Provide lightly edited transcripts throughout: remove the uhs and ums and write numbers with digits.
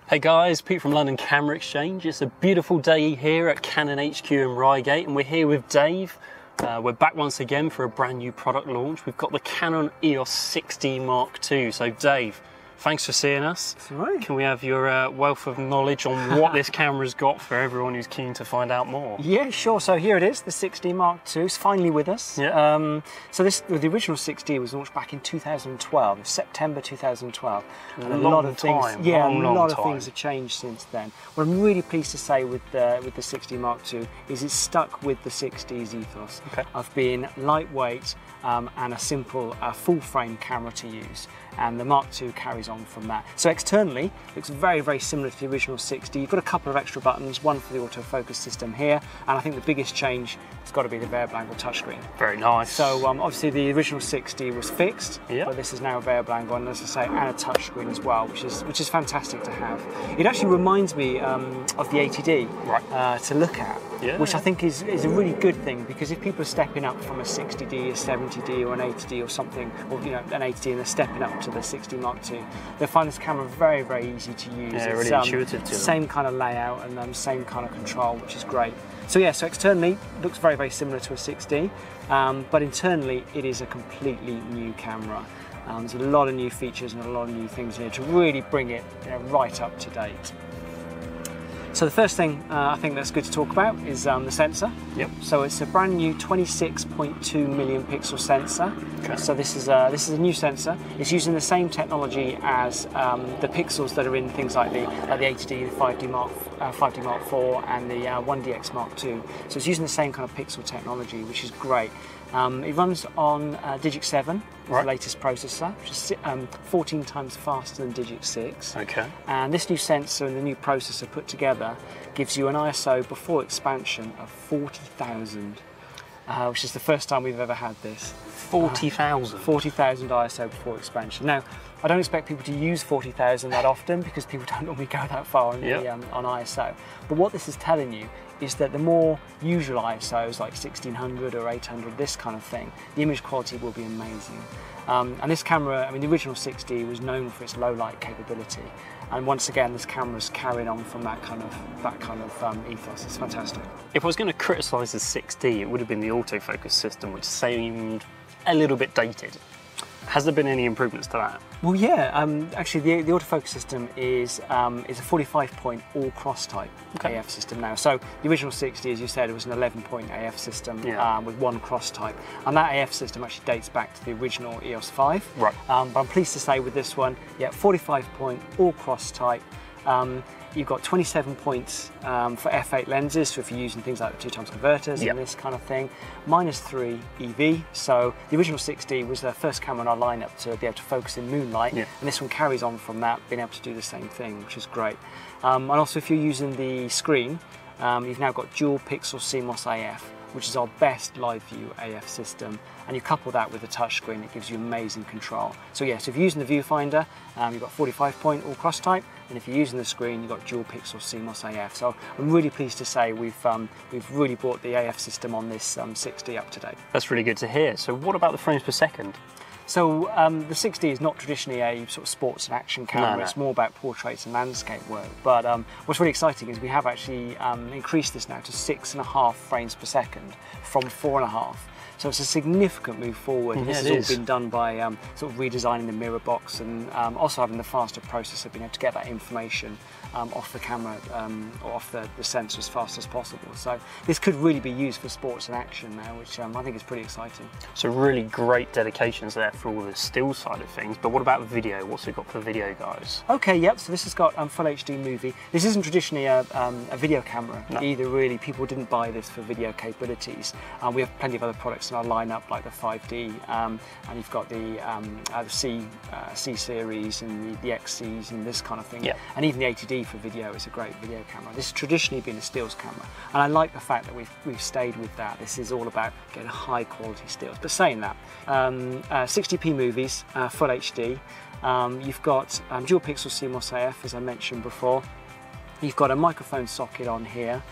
Hey guys, Pete from London Camera Exchange. It's a beautiful day here at Canon HQ in Reigate, and we're here with Dave. We're back once again for a brand new product launch. We've got the Canon EOS 6D Mark II. So Dave, thanks for seeing us. That's all right. Can we have your wealth of knowledge on what this camera's got for everyone who's keen to find out more? Yeah, sure. So here it is, the 6D Mark II. It's finally with us. Yeah. So the original 6D was launched back in 2012, September 2012. And a Long lot of things, time. yeah, long a lot of time. things have changed since then. What I'm really pleased to say with the 6D Mark II is it's stuck with the 6D's ethos of being lightweight and a simple full frame camera to use. And the Mark II carries on from that. So externally, it looks very, very similar to the original 6D. You've got a couple of extra buttons, one for the autofocus system here, and I think the biggest change has got to be the variable angle touchscreen. Very nice. So obviously the original 6D was fixed, but this is now a variable angle, and as I say, and a touchscreen as well, which is fantastic to have. It actually reminds me of the 80D to look at, which I think is a really good thing, because if people are stepping up from a 60D, a 70D, or an 80D or something, or an 80D, and they're stepping up to the 6D Mark II, they'll find this camera very, very easy to use. Yeah, it's really intuitive to them. Same kind of layout and same kind of control, which is great. So yeah, so externally it looks very, very similar to a 6D, but internally it is a completely new camera. There's a lot of new features and a lot of new things in here to really bring it right up to date. So the first thing I think that's good to talk about is the sensor. Yep. So it's a brand new 26.2 million pixel sensor. Okay. So this is a new sensor. It's using the same technology as the pixels that are in things like the 80D, the 5D Mark IV, and the 1DX Mark II. So it's using the same kind of pixel technology, which is great. It runs on Digic 7, the latest processor, which is 14 times faster than Digic 6. Okay. And this new sensor and the new processor put together gives you an ISO before expansion of 40,000, which is the first time we've ever had this. 40,000? 40,000 ISO before expansion. Now, I don't expect people to use 40,000 that often, because people don't normally go that far on, on ISO. But what this is telling you is that the more usual ISOs, like 1600 or 800, this kind of thing, the image quality will be amazing. And this camera, I mean, the original 6D was known for its low light capability, and once again, this camera's carrying on from that kind of ethos. It's fantastic. If I was going to criticise the 6D, it would have been the autofocus system, which seemed a little bit dated. Has there been any improvements to that? Well, yeah. Actually, the autofocus system is a 45-point all-cross type AF system now. So the original 6D, as you said, it was an 11-point AF system with one cross type, and that AF system actually dates back to the original EOS 5. Right. But I'm pleased to say with this one, 45-point all-cross type. You've got 27 points for f8 lenses, so if you're using things like the 2x converters and this kind of thing. -3 EV, so the original 6D was the first camera in our lineup to be able to focus in moonlight, and this one carries on from that, being able to do the same thing, which is great. And also, if you're using the screen, you've now got dual pixel CMOS AF, which is our best live view AF system, and you couple that with a touchscreen, it gives you amazing control. So yeah, so if you're using the viewfinder, you've got 45-point all cross type, and if you're using the screen, you've got dual pixel CMOS AF. So I'm really pleased to say we've really brought the AF system on this 6D up to date. That's really good to hear. So what about the frames per second? So the 6D is not traditionally a sort of sports and action camera. It's more about portraits and landscape work. But what's really exciting is we have actually increased this now to 6.5 frames per second from 4.5. So it's a significant move forward. This has all been done by sort of redesigning the mirror box, and also having the faster processor, being able to get that information off the camera or off the sensor as fast as possible. So this could really be used for sports and action now, which I think is pretty exciting. So really great dedications there for all the still side of things, but what about video? What's it got for video, guys? Okay, yep, so this has got full HD movie. This isn't traditionally a video camera either, really. People didn't buy this for video capabilities. We have plenty of other products in our lineup, like the 5D, and you've got the C series and the XCs and this kind of thing. And even the 80D for video is a great video camera. This has traditionally been a stills camera, and I like the fact that we've stayed with that. This is all about getting high quality stills. But saying that, 60p movies, full HD. You've got dual pixel CMOS AF, as I mentioned before. You've got a microphone socket on here.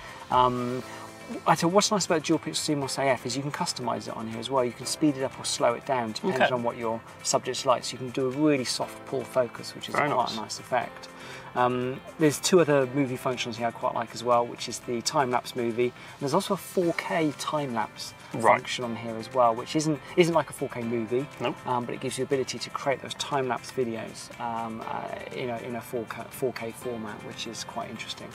What's nice about dual pixel CMOS AF is you can customize it on here as well. You can speed it up or slow it down depending on what your subject's like. So you can do a really soft pull focus, which is quite a nice effect. There's two other movie functions here I quite like as well, which is the time-lapse movie. And there's also a 4K time-lapse function on here as well, which isn't like a 4K movie, but it gives you the ability to create those time-lapse videos in a 4K format, which is quite interesting.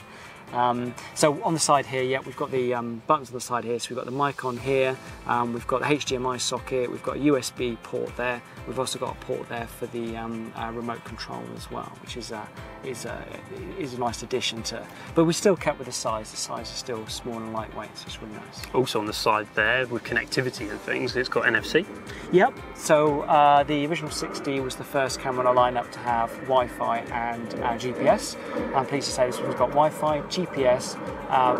So on the side here, we've got the buttons on the side here. So we've got the mic on here, we've got the HDMI socket, we've got a USB port there. We've also got a port there for the remote control as well, which is a nice addition to. But we still kept with the size. The size is still small and lightweight, so it's really nice. Also on the side there, with connectivity and things, it's got NFC. Yep. So the original 6D was the first camera in our lineup to have Wi-Fi and GPS. I'm pleased to say this one's got Wi-Fi, GPS,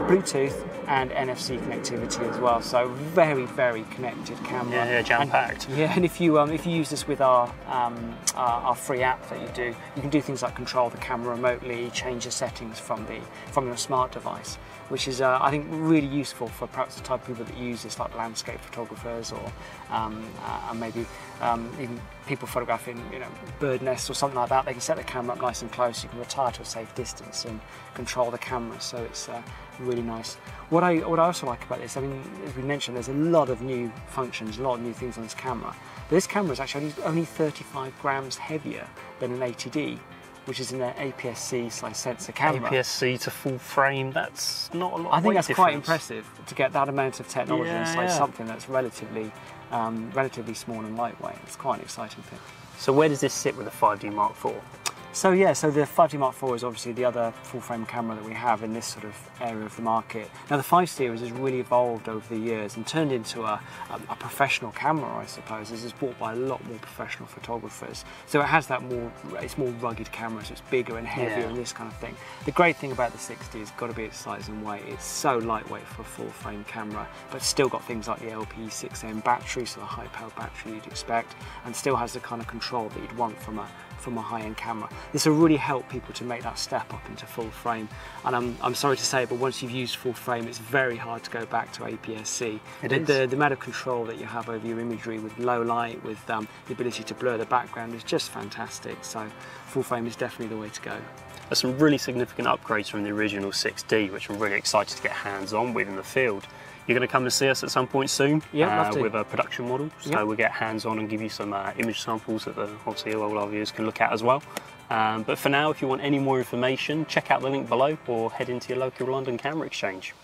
Bluetooth, and NFC connectivity as well. So very, very connected camera. Yeah, jam-packed. And if you use this with our free app that you can do things like control the camera remotely, change the settings from your smart device, which is I think really useful for perhaps the type of people that use this, like landscape photographers or and maybe even people photographing bird nests or something like that. They can set the camera up nice and close. You can retire to a safe distance and control the camera. So it's really nice. What I also like about this, I mean, as we mentioned, there's a lot of new functions, a lot of new things on this camera. But this camera is actually only 35 grams heavier than an 80D, which is an APS-C sensor camera. APS-C to full frame, that's not a lot of I think that's difference. quite impressive to get that amount of technology inside something that's relatively small and lightweight. It's quite an exciting thing. So where does this sit with the 5D Mark IV? So the 5D Mark IV is obviously the other full-frame camera that we have in this sort of area of the market. Now the 5 Series has really evolved over the years and turned into a professional camera, I suppose. This is bought by a lot more professional photographers. So it has that it's more rugged camera, so it's bigger and heavier and this kind of thing. The great thing about the 6D has got to be its size and weight. It's so lightweight for a full-frame camera, but it's still got things like the LP6M battery, so the high-powered battery you'd expect, and still has the kind of control that you'd want from a high-end camera. This will really help people to make that step up into full frame. And I'm sorry to say, but once you've used full frame, it's very hard to go back to APS-C. The amount of control that you have over your imagery with low light, with the ability to blur the background is just fantastic. So full frame is definitely the way to go. There's some really significant upgrades from the original 6D, which I'm really excited to get hands-on with in the field. You're going to come and see us at some point soon with a production model, so we'll get hands-on and give you some image samples that obviously all our viewers can look at as well. But for now, if you want any more information, check out the link below or head into your local London camera exchange.